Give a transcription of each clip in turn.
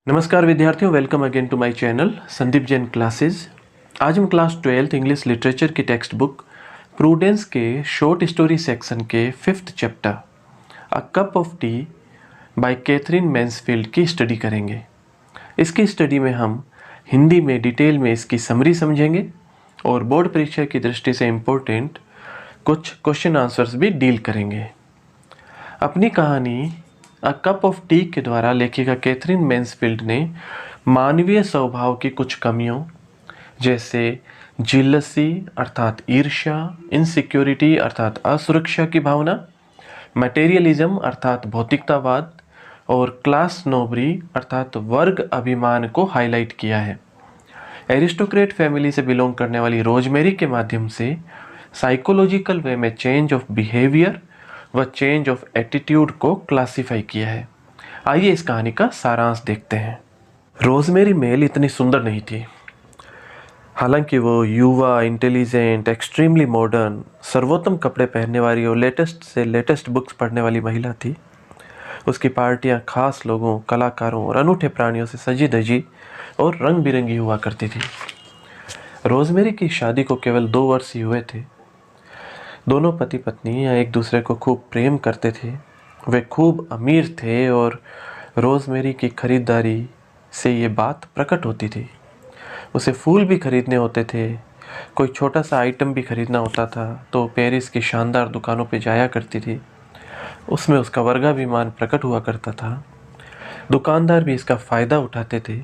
नमस्कार विद्यार्थियों, welcome again to my channel Sandeep Jain classes. आज हम क्लास 12th इंग्लिश लिटरेचर की टेक्स्ट बुक प्रूडेंस के शॉर्ट स्टोरी सेक्शन के 5th chapter a cup of tea by Katherine Mansfield की study करेंगे। इसकी स्टडी में हम हिंदी में डिटेल में इसकी समरी समझेंगे और बोर्ड परीक्षा की दृष्टि से इम्पोर्टेंट कुछ क्वेश्चन आंसर्स भी डील करेंगे। अपनी कहानी अ कप ऑफ टी के द्वारा लेखिका कैथरीन मैन्सफील्ड ने मानवीय स्वभाव की कुछ कमियों जैसे जिलसी अर्थात ईर्ष्या, इनसिक्योरिटी अर्थात असुरक्षा की भावना, मटेरियलिज्म अर्थात भौतिकतावाद और क्लास नोबरी अर्थात वर्ग अभिमान को हाईलाइट किया है। एरिस्टोक्रेट फैमिली से बिलोंग करने वाली रोजमेरी के माध्यम से साइकोलॉजिकल वे में चेंज ऑफ बिहेवियर व चेंज ऑफ एटीट्यूड को क्लासिफाई किया है। आइए इस कहानी का सारांश देखते हैं। रोजमेरी मेल इतनी सुंदर नहीं थी। हालांकि वो युवा, इंटेलिजेंट, एक्सट्रीमली मॉडर्न, सर्वोत्तम कपड़े पहनने वाली और लेटेस्ट से लेटेस्ट बुक्स पढ़ने वाली महिला थी। उसकी पार्टियां खास लोगों, कलाकारों और अनूठे प्राणियों से सजी धजी और रंग बिरंगी हुआ करती थी। रोजमेरी की शादी को केवल 2 वर्ष ही हुए थे। दोनों पति पत्नी एक दूसरे को खूब प्रेम करते थे। वे खूब अमीर थे और रोजमेरी की खरीदारी से ये बात प्रकट होती थी। उसे फूल भी खरीदने होते थे, कोई छोटा सा आइटम भी खरीदना होता था तो पेरिस की शानदार दुकानों पे जाया करती थी। उसमें उसका वर्गाभिमान प्रकट हुआ करता था। दुकानदार भी इसका फ़ायदा उठाते थे।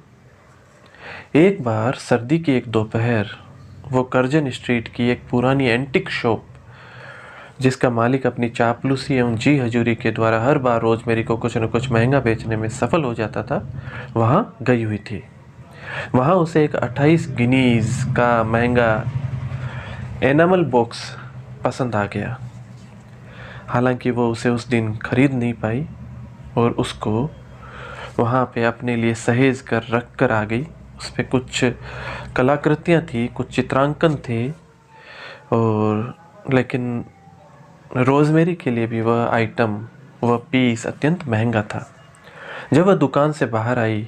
एक बार सर्दी की एक दोपहर वो कर्जन स्ट्रीट की एक पुरानी एंटिक शॉप, जिसका मालिक अपनी चापलूसी एवं जी हजूरी के द्वारा हर बार रोजमेरी को कुछ न कुछ महंगा बेचने में सफल हो जाता था, वहाँ गई हुई थी। वहाँ उसे एक 28 गिनीज का महंगा एनामल बॉक्स पसंद आ गया। हालांकि वो उसे उस दिन खरीद नहीं पाई और उसको वहाँ पे अपने लिए सहेज कर रख कर आ गई। उस पर कुछ कलाकृतियाँ थी, कुछ चित्रांकन थे, और लेकिन रोजमेरी के लिए भी वह आइटम, वह पीस अत्यंत महंगा था। जब वह दुकान से बाहर आई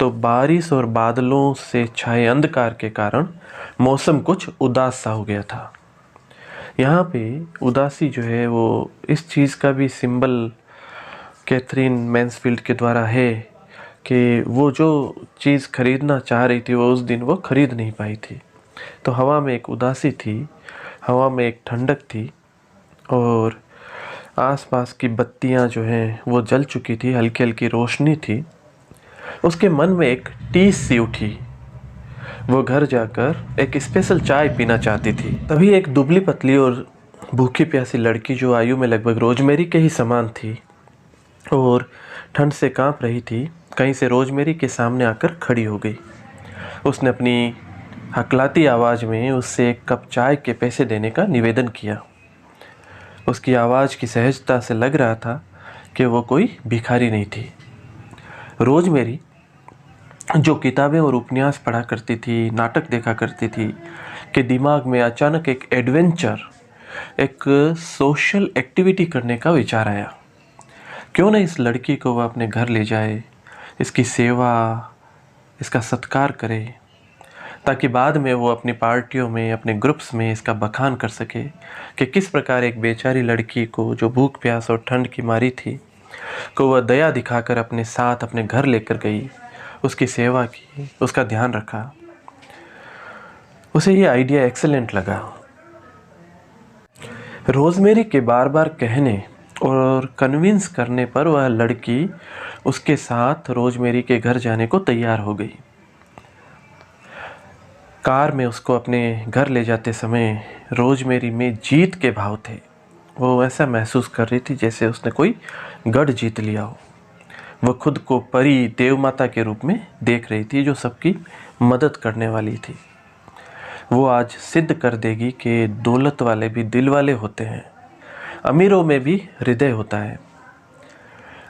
तो बारिश और बादलों से छाए अंधकार के कारण मौसम कुछ उदास सा हो गया था। यहाँ पे उदासी जो है वो इस चीज़ का भी सिंबल कैथरीन मैन्सफील्ड के द्वारा है कि वो जो चीज़ खरीदना चाह रही थी वो उस दिन वो खरीद नहीं पाई थी। तो हवा में एक उदासी थी, हवा में एक ठंडक थी और आसपास की बत्तियां जो हैं वो जल चुकी थी, हल्की हल्की रोशनी थी। उसके मन में एक टीस सी उठी। वो घर जाकर एक स्पेशल चाय पीना चाहती थी। तभी एक दुबली पतली और भूखी प्यासी लड़की, जो आयु में लगभग रोजमेरी के ही समान थी और ठंड से कांप रही थी, कहीं से रोजमेरी के सामने आकर खड़ी हो गई। उसने अपनी हकलाती आवाज़ में उससे एक कप चाय के पैसे देने का निवेदन किया। उसकी आवाज़ की सहजता से लग रहा था कि वो कोई भिखारी नहीं थी। रोजमेरी, जो किताबें और उपन्यास पढ़ा करती थी, नाटक देखा करती थी, के दिमाग में अचानक एक एडवेंचर, एक सोशल एक्टिविटी करने का विचार आया। क्यों न इस लड़की को वह अपने घर ले जाए, इसकी सेवा, इसका सत्कार करे, ताकि बाद में वो अपनी पार्टियों में, अपने ग्रुप्स में इसका बखान कर सके कि किस प्रकार एक बेचारी लड़की को, जो भूख प्यास और ठंड की मारी थी, को वह दया दिखाकर अपने साथ अपने घर लेकर गई, उसकी सेवा की, उसका ध्यान रखा। उसे ये आइडिया एक्सेलेंट लगा। रोजमेरी के बार बार कहने और कन्विंस करने पर वह लड़की उसके साथ रोजमेरी के घर जाने को तैयार हो गई। कार में उसको अपने घर ले जाते समय रोजमेरी में जीत के भाव थे। वो ऐसा महसूस कर रही थी जैसे उसने कोई गढ़ जीत लिया हो। वह खुद को परी, देव माता के रूप में देख रही थी, जो सबकी मदद करने वाली थी। वो आज सिद्ध कर देगी कि दौलत वाले भी दिल वाले होते हैं, अमीरों में भी हृदय होता है।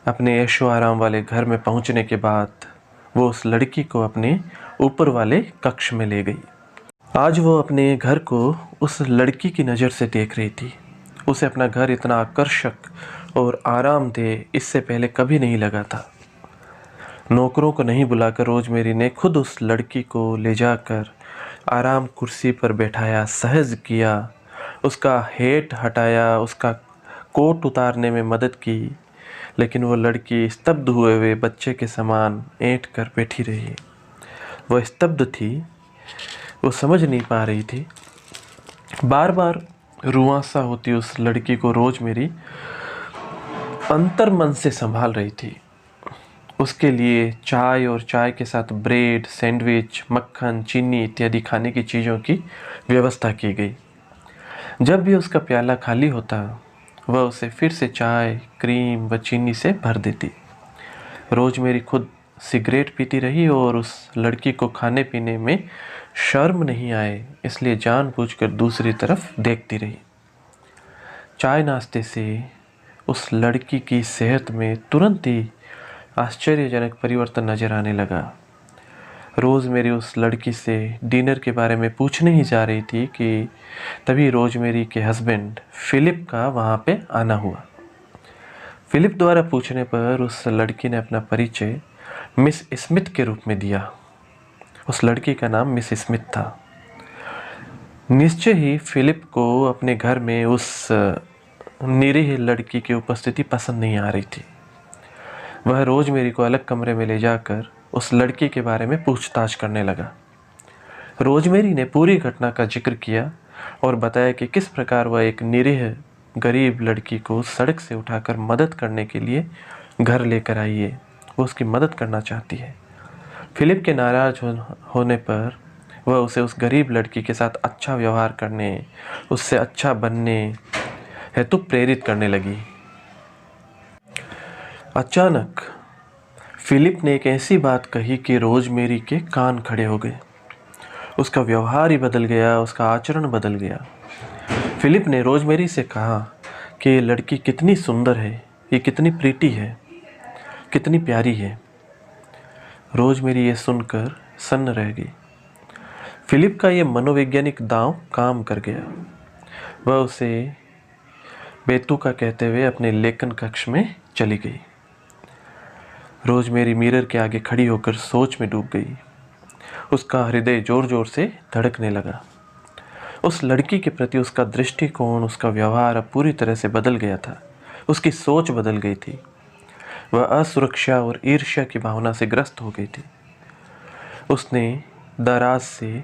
अपने ऐशो आराम वाले घर में पहुंचने के बाद वो उस लड़की को अपने ऊपर वाले कक्ष में ले गई। आज वो अपने घर को उस लड़की की नज़र से देख रही थी। उसे अपना घर इतना आकर्षक और आरामदेह इससे पहले कभी नहीं लगा था। नौकरों को नहीं बुलाकर रोजमेरी ने खुद उस लड़की को ले जाकर आराम कुर्सी पर बैठाया, सहज किया, उसका हेट हटाया, उसका कोट उतारने में मदद की। लेकिन वो लड़की स्तब्ध हुए बच्चे के समान ऐंठ कर बैठी रही। वह स्तब्ध थी, वो समझ नहीं पा रही थी। बार बार रुआंसा होती उस लड़की को रोजमेरी अंतर्मन से संभाल रही थी। उसके लिए चाय और चाय के साथ ब्रेड, सैंडविच, मक्खन, चीनी इत्यादि खाने की चीज़ों की व्यवस्था की गई। जब भी उसका प्याला खाली होता, वह उसे फिर से चाय, क्रीम व चीनी से भर देती। रोजमेरी खुद सिगरेट पीती रही और उस लड़की को खाने पीने में शर्म नहीं आए इसलिए जानबूझकर दूसरी तरफ देखती रही। चाय नाश्ते से उस लड़की की सेहत में तुरंत ही आश्चर्यजनक परिवर्तन नजर आने लगा। रोजमेरी उस लड़की से डिनर के बारे में पूछने ही जा रही थी कि तभी रोजमेरी के हस्बैंड फिलिप का वहाँ पे आना हुआ। फिलिप द्वारा पूछने पर उस लड़की ने अपना परिचय मिस स्मिथ के रूप में दिया। उस लड़की का नाम मिस स्मिथ था। निश्चय ही फिलिप को अपने घर में उस निरीह लड़की की उपस्थिति पसंद नहीं आ रही थी। वह रोजमेरी को अलग कमरे में ले जाकर उस लड़की के बारे में पूछताछ करने लगा। रोजमेरी ने पूरी घटना का जिक्र किया और बताया कि किस प्रकार वह एक निरीह गरीब लड़की को सड़क से उठाकर मदद करने के लिए घर लेकर आई है। वो उसकी मदद करना चाहती है। फिलिप के नाराज होने पर वह उसे उस गरीब लड़की के साथ अच्छा व्यवहार करने, उससे अच्छा बनने हेतु प्रेरित करने लगी। अचानक फिलिप ने एक ऐसी बात कही कि रोजमेरी के कान खड़े हो गए। उसका व्यवहार ही बदल गया, उसका आचरण बदल गया। फिलिप ने रोजमेरी से कहा कि ये लड़की कितनी सुंदर है, ये कितनी प्रीटी है, कितनी प्यारी है। रोजमेरी ये सुनकर सन्न रह गई। फिलिप का ये मनोवैज्ञानिक दांव काम कर गया। वह उसे बेतुका कहते हुए अपने लेखन कक्ष में चली गई। रोजमेरी मिरर के आगे खड़ी होकर सोच में डूब गई। उसका हृदय जोर जोर से धड़कने लगा। उस लड़की के प्रति उसका दृष्टिकोण, उसका व्यवहार अब पूरी तरह से बदल गया था। उसकी सोच बदल गई थी। वह असुरक्षा और ईर्ष्या की भावना से ग्रस्त हो गई थी। उसने दराज से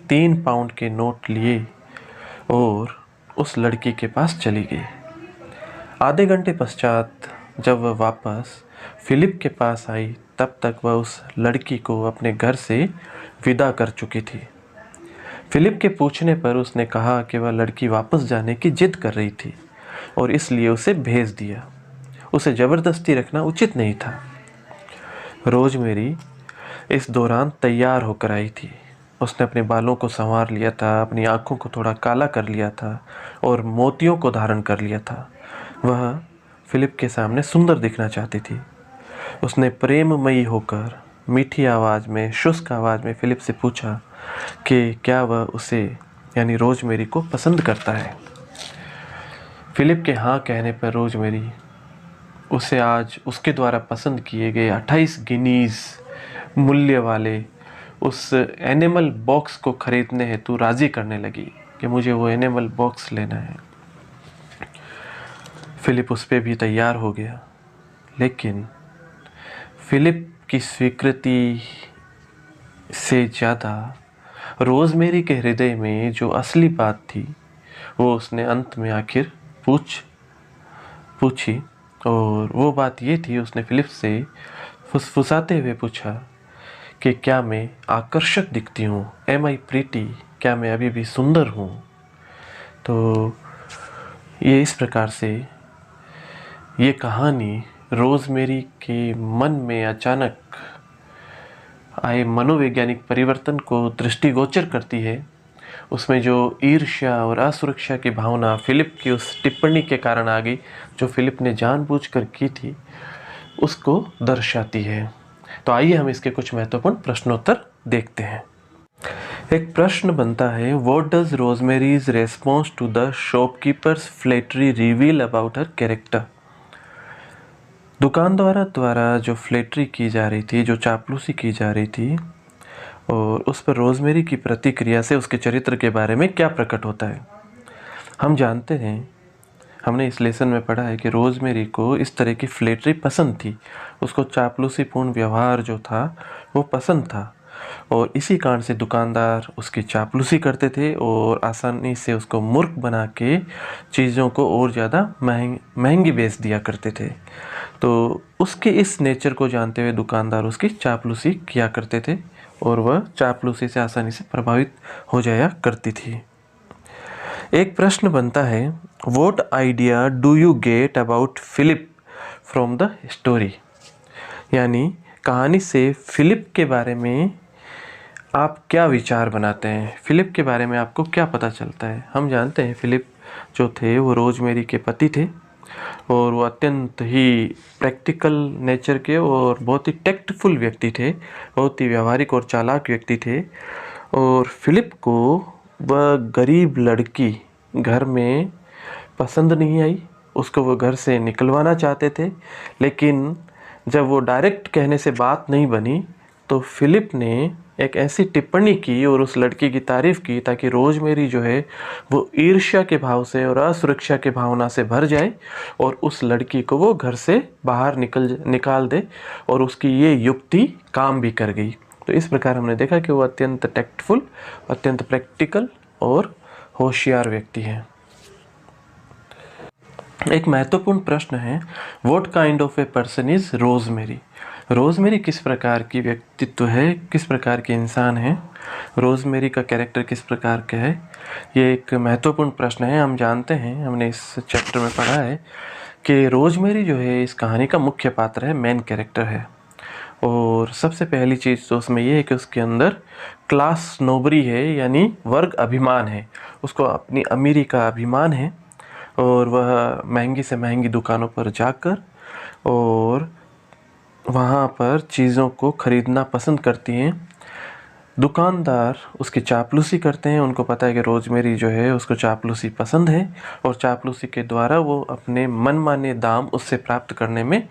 3 पाउंड के नोट लिए और उस लड़की के पास चली गई। आधे घंटे पश्चात जब वह वापस फिलिप के पास आई, तब तक वह उस लड़की को अपने घर से विदा कर चुकी थी। फिलिप के पूछने पर उसने कहा कि वह लड़की वापस जाने की जिद कर रही थी और इसलिए उसे भेज दिया। उसे ज़बरदस्ती रखना उचित नहीं था। रोजमेरी इस दौरान तैयार होकर आई थी। उसने अपने बालों को संवार लिया था, अपनी आंखों को थोड़ा काला कर लिया था और मोतियों को धारण कर लिया था। वह फिलिप के सामने सुंदर दिखना चाहती थी। उसने प्रेममयी होकर मीठी आवाज़ में, शुष्क आवाज़ में फिलिप से पूछा कि क्या वह उसे यानी रोजमेरी को पसंद करता है। फिलिप के हाँ कहने पर रोजमेरी उसे आज उसके द्वारा पसंद किए गए 28 गिनीज मूल्य वाले उस एनिमल बॉक्स को खरीदने हेतु राज़ी करने लगी कि मुझे वो एनिमल बॉक्स लेना है। फिलिप उस पर भी तैयार हो गया, लेकिन फिलिप की स्वीकृति से ज़्यादा रोजमेरी के हृदय में जो असली बात थी वो उसने अंत में आखिर पूछी और वो बात ये थी, उसने फिलिप से फुसफुसाते हुए पूछा कि क्या मैं आकर्षक दिखती हूँ? Am I pretty? क्या मैं अभी भी सुंदर हूँ? तो ये इस प्रकार से ये कहानी रोजमेरी के मन में अचानक आए मनोवैज्ञानिक परिवर्तन को दृष्टिगोचर करती है। उसमें जो ईर्ष्या और असुरक्षा की भावना फिलिप की उस टिप्पणी के कारण आ गई, जो फिलिप ने जानबूझकर की थी, उसको दर्शाती है। तो आइए हम इसके कुछ महत्वपूर्ण प्रश्नोत्तर देखते हैं। एक प्रश्न बनता है, what does Rosemary's response to the shopkeeper's flattery reveal about her character? दुकानदार द्वारा जो फ्लेटरी की जा रही थी, जो चापलूसी की जा रही थी, और उस पर रोज़मेरी की प्रतिक्रिया से उसके चरित्र के बारे में क्या प्रकट होता है। हम जानते हैं, हमने इस लेसन में पढ़ा है कि रोज़मेरी को इस तरह की फ्लेटरी पसंद थी। उसको चापलूसीपूर्ण व्यवहार जो था वो पसंद था, और इसी कारण से दुकानदार उसकी चापलूसी करते थे और आसानी से उसको मूर्ख बना के चीज़ों को और ज़्यादा महंगी बेच दिया करते थे। तो उसके इस नेचर को जानते हुए दुकानदार उसकी चापलूसी किया करते थे, और वह चापलूसी से आसानी से प्रभावित हो जाया करती थी। एक प्रश्न बनता है, what idea do you get about Philip from the story, यानी कहानी से फिलिप के बारे में आप क्या विचार बनाते हैं, फिलिप के बारे में आपको क्या पता चलता है। हम जानते हैं फिलिप जो थे वो रोज़मेरी के पति थे, और वो अत्यंत ही प्रैक्टिकल नेचर के और बहुत ही टैक्टफुल व्यक्ति थे, बहुत ही व्यवहारिक और चालाक व्यक्ति थे। और फिलिप को वह गरीब लड़की घर में पसंद नहीं आई, उसको वो घर से निकलवाना चाहते थे। लेकिन जब वो डायरेक्ट कहने से बात नहीं बनी तो फिलिप ने एक ऐसी टिप्पणी की और उस लड़की की तारीफ़ की ताकि रोज़मेरी जो है वो ईर्ष्या के भाव से और असुरक्षा के भावना से भर जाए और उस लड़की को वो घर से बाहर निकाल दे, और उसकी ये युक्ति काम भी कर गई। तो इस प्रकार हमने देखा कि वो अत्यंत टैक्टफुल, अत्यंत प्रैक्टिकल और होशियार व्यक्ति हैं। एक महत्वपूर्ण प्रश्न है, what kind of a person is rosemary. Rosemary किस प्रकार की व्यक्तित्व है, किस प्रकार के इंसान है, रोज़मेरी का कैरेक्टर किस प्रकार का है, ये एक महत्वपूर्ण प्रश्न है। हम जानते हैं, हमने इस चैप्टर में पढ़ा है कि रोज़मेरी जो है इस कहानी का मुख्य पात्र है, मेन कैरेक्टर है। और सबसे पहली चीज़ तो उसमें ये है कि उसके अंदर क्लास नोबरी है, यानी वर्ग अभिमान है। उसको अपनी अमीरी का अभिमान है, और वह महंगी से महंगी दुकानों पर जाकर और वहाँ पर चीज़ों को ख़रीदना पसंद करती हैं। दुकानदार उसकी चापलूसी करते हैं, उनको पता है कि रोज़मेरी जो है उसको चापलूसी पसंद है, और चापलूसी के द्वारा वो अपने मनमाने दाम उससे प्राप्त करने में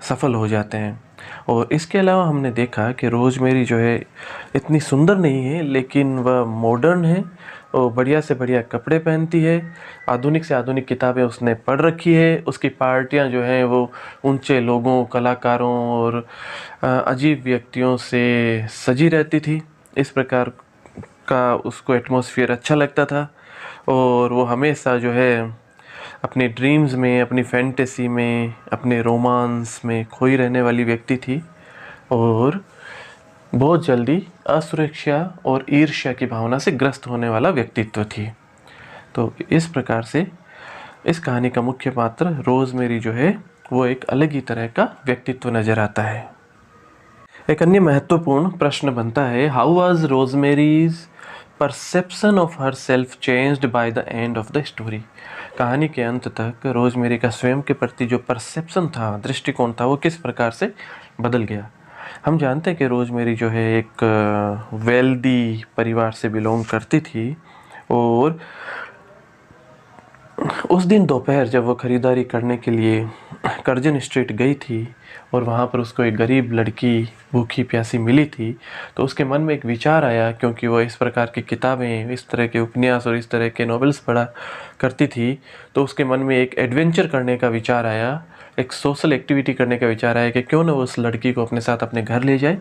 सफल हो जाते हैं। और इसके अलावा हमने देखा कि रोज़मेरी जो है इतनी सुंदर नहीं है, लेकिन वह मॉडर्न है और बढ़िया से बढ़िया कपड़े पहनती है, आधुनिक से आधुनिक किताबें उसने पढ़ रखी है। उसकी पार्टियां जो हैं वो ऊंचे लोगों, कलाकारों और अजीब व्यक्तियों से सजी रहती थी। इस प्रकार का उसको एटमॉस्फेयर अच्छा लगता था, और वो हमेशा जो है अपनी ड्रीम्स में, अपनी फैंटेसी में, अपने रोमांस में खोई रहने वाली व्यक्ति थी, और बहुत जल्दी असुरक्षा और ईर्ष्या की भावना से ग्रस्त होने वाला व्यक्तित्व थी। तो इस प्रकार से इस कहानी का मुख्य पात्र रोज़मेरी जो है वो एक अलग ही तरह का व्यक्तित्व नज़र आता है। एक अन्य महत्वपूर्ण प्रश्न बनता है, how was Rosemary's perception of her self changed by the end of the story. कहानी के अंत तक रोज़मेरी का स्वयं के प्रति जो परसेप्शन था, दृष्टिकोण था, वो किस प्रकार से बदल गया। हम जानते हैं कि रोज़मेरी जो है एक वेल्दी परिवार से बिलोंग करती थी, और उस दिन दोपहर जब वो ख़रीदारी करने के लिए कर्जन स्ट्रीट गई थी और वहाँ पर उसको एक गरीब लड़की भूखी प्यासी मिली थी, तो उसके मन में एक विचार आया, क्योंकि वो इस प्रकार की किताबें, इस तरह के उपन्यास और इस तरह के नॉवेल्स पढ़ा करती थी, तो उसके मन में एक एडवेंचर करने का विचार आया, एक सोशल एक्टिविटी करने का विचार आया कि क्यों ना वो उस लड़की को अपने साथ अपने घर ले जाए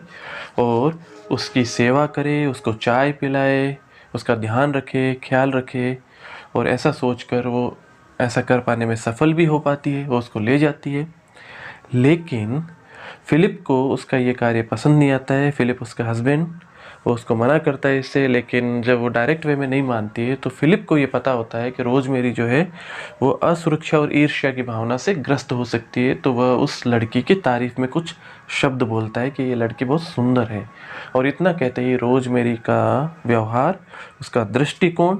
और उसकी सेवा करे, उसको चाय पिलाए, उसका ध्यान रखे, ख्याल रखे। और ऐसा सोचकर वो ऐसा कर पाने में सफल भी हो पाती है, वो उसको ले जाती है। लेकिन फिलिप को उसका ये कार्य पसंद नहीं आता है। फिलिप उसका हस्बैंड, वो उसको मना करता है इससे, लेकिन जब वो डायरेक्ट वे में नहीं मानती है तो फिलिप को ये पता होता है कि रोज़मेरी जो है वो असुरक्षा और ईर्ष्या की भावना से ग्रस्त हो सकती है। तो वह उस लड़की की तारीफ़ में कुछ शब्द बोलता है कि ये लड़की बहुत सुंदर है, और इतना कहते ही रोज़मेरी का व्यवहार, उसका दृष्टिकोण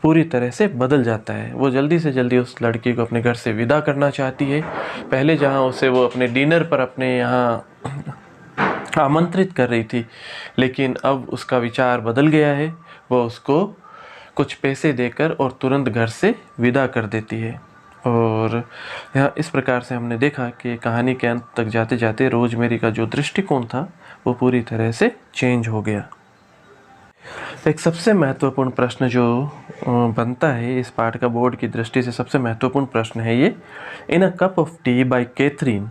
पूरी तरह से बदल जाता है। वो जल्दी से जल्दी उस लड़की को अपने घर से विदा करना चाहती है। पहले जहाँ उसे वो अपने डिनर पर अपने यहाँ आमंत्रित कर रही थी, लेकिन अब उसका विचार बदल गया है। वो उसको कुछ पैसे देकर और तुरंत घर से विदा कर देती है। और यहाँ इस प्रकार से हमने देखा कि कहानी के अंत तक जाते जाते रोजमेरी का जो दृष्टिकोण था वो पूरी तरह से चेंज हो गया। एक सबसे महत्वपूर्ण प्रश्न जो बनता है इस पाठ का बोर्ड की दृष्टि से सबसे महत्वपूर्ण प्रश्न है ये, in a cup of tea by Katherine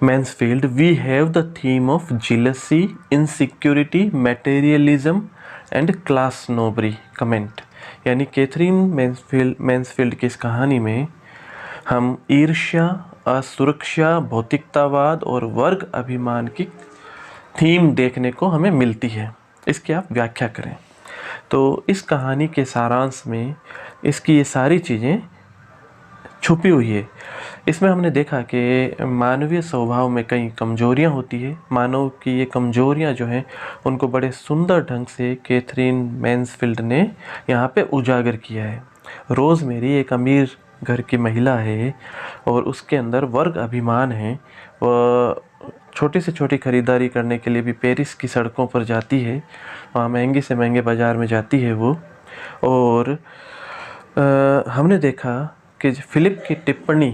Mansfield we have the theme of jealousy, insecurity, materialism and class snobbery comment. यानी कैथरीन मैन्सफील्ड की इस कहानी में हम ईर्ष्या, असुरक्षा, भौतिकतावाद और वर्ग अभिमान की थीम देखने को हमें मिलती है। इसकी आप व्याख्या करें। तो इस कहानी के सारांश में इसकी ये सारी चीज़ें छुपी हुई है। इसमें हमने देखा कि मानवीय स्वभाव में कई कमजोरियां होती है। मानव की ये कमजोरियां जो हैं उनको बड़े सुंदर ढंग से कैथरीन मैन्सफील्ड ने यहाँ पे उजागर किया है। रोज़मेरी एक अमीर घर की महिला है और उसके अंदर वर्ग अभिमान है। वह छोटी से छोटी खरीदारी करने के लिए भी पेरिस की सड़कों पर जाती है, वहाँ महंगे से महंगे बाज़ार में जाती है वो। और हमने देखा कि फिलिप की टिप्पणी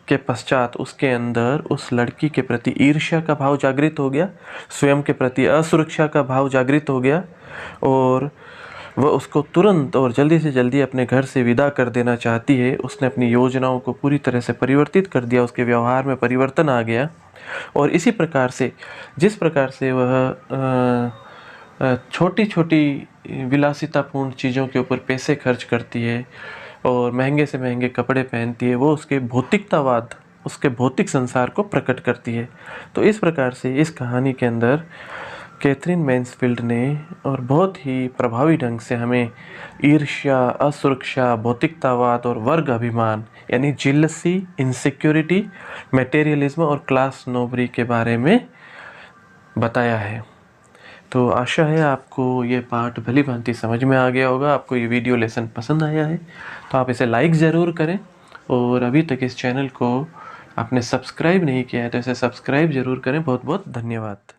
के पश्चात उसके अंदर उस लड़की के प्रति ईर्ष्या का भाव जागृत हो गया, स्वयं के प्रति असुरक्षा का भाव जागृत हो गया और वह उसको तुरंत और जल्दी से जल्दी अपने घर से विदा कर देना चाहती है। उसने अपनी योजनाओं को पूरी तरह से परिवर्तित कर दिया, उसके व्यवहार में परिवर्तन आ गया। और इसी प्रकार से जिस प्रकार से वह छोटी छोटी विलासितापूर्ण चीज़ों के ऊपर पैसे खर्च करती है और महंगे से महंगे कपड़े पहनती है, वो उसके भौतिकतावाद, उसके भौतिक संसार को प्रकट करती है। तो इस प्रकार से इस कहानी के अंदर कैथरीन मैन्सफील्ड ने और बहुत ही प्रभावी ढंग से हमें ईर्ष्या, असुरक्षा, भौतिकतावाद और वर्ग अभिमान यानी जेलसी, इनसिक्योरिटी, मटेरियलिज्म और क्लास नोबरी के बारे में बताया है। तो आशा है आपको ये पाठ भली भांति समझ में आ गया होगा, आपको ये वीडियो लेसन पसंद आया है तो आप इसे लाइक ज़रूर करें। और अभी तक इस चैनल को आपने सब्सक्राइब नहीं किया है तो इसे सब्सक्राइब ज़रूर करें। बहुत बहुत धन्यवाद।